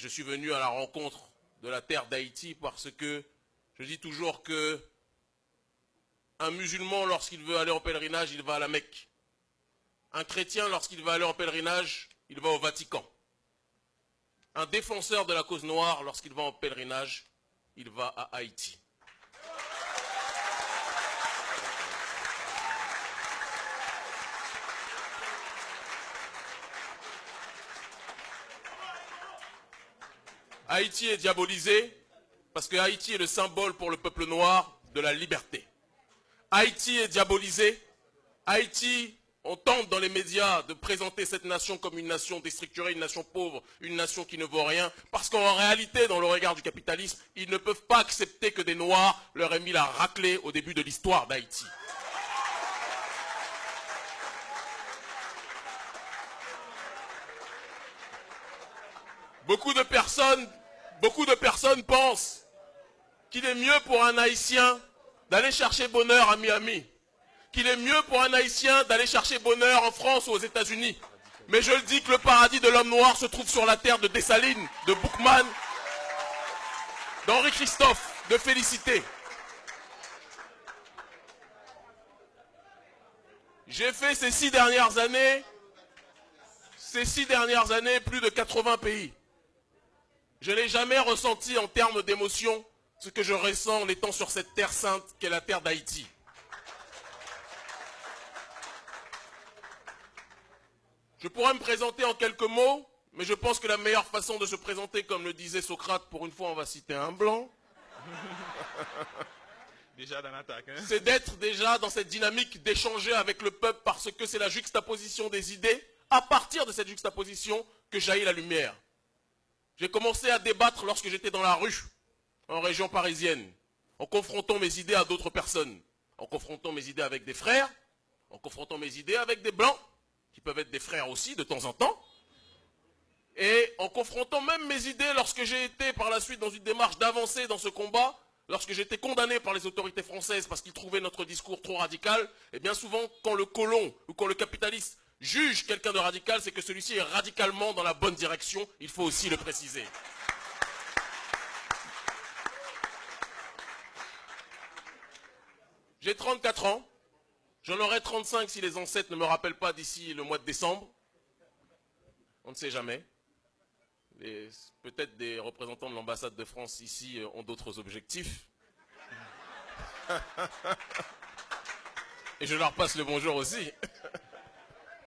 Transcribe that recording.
Et je suis venu à la rencontre de la terre d'Haïti parce que je dis toujours que un musulman, lorsqu'il veut aller en pèlerinage, il va à la Mecque. Un chrétien, lorsqu'il veut aller en pèlerinage, il va au Vatican. Un défenseur de la cause noire, lorsqu'il va en pèlerinage, il va à Haïti. Haïti est diabolisé parce que Haïti est le symbole pour le peuple noir de la liberté. Haïti est diabolisé. Haïti, on tente dans les médias de présenter cette nation comme une nation déstructurée, une nation pauvre, une nation qui ne vaut rien. Parce qu'en réalité, dans le regard du capitalisme, ils ne peuvent pas accepter que des Noirs leur aient mis la raclée au début de l'histoire d'Haïti. Beaucoup de personnes pensent qu'il est mieux pour un Haïtien d'aller chercher bonheur à Miami, qu'il est mieux pour un Haïtien d'aller chercher bonheur en France ou aux États-Unis. Mais je le dis que le paradis de l'homme noir se trouve sur la terre de Dessalines, de Boukman, d'Henri Christophe, de Félicité. J'ai fait ces 6 dernières années, plus de 80 pays. Je n'ai jamais ressenti en termes d'émotion ce que je ressens en étant sur cette terre sainte qu'est la terre d'Haïti. Je pourrais me présenter en quelques mots, mais je pense que la meilleure façon de se présenter, comme le disait Socrate, pour une fois on va citer un blanc, déjà dans l'attaque, hein? C'est d'être déjà dans cette dynamique d'échanger avec le peuple parce que c'est la juxtaposition des idées, à partir de cette juxtaposition que jaillit la lumière. J'ai commencé à débattre lorsque j'étais dans la rue, en région parisienne, en confrontant mes idées à d'autres personnes, en confrontant mes idées avec des frères, en confrontant mes idées avec des blancs, qui peuvent être des frères aussi de temps en temps, et en confrontant même mes idées lorsque j'ai été par la suite dans une démarche d'avancer dans ce combat, lorsque j'ai été condamné par les autorités françaises parce qu'ils trouvaient notre discours trop radical, et bien souvent quand le colon ou quand le capitaliste juge quelqu'un de radical, c'est que celui-ci est radicalement dans la bonne direction, il faut aussi le préciser. J'ai 34 ans, j'en aurai 35 si les ancêtres ne me rappellent pas d'ici le mois de décembre. On ne sait jamais. Peut-être des représentants de l'ambassade de France ici ont d'autres objectifs. Et je leur passe le bonjour aussi.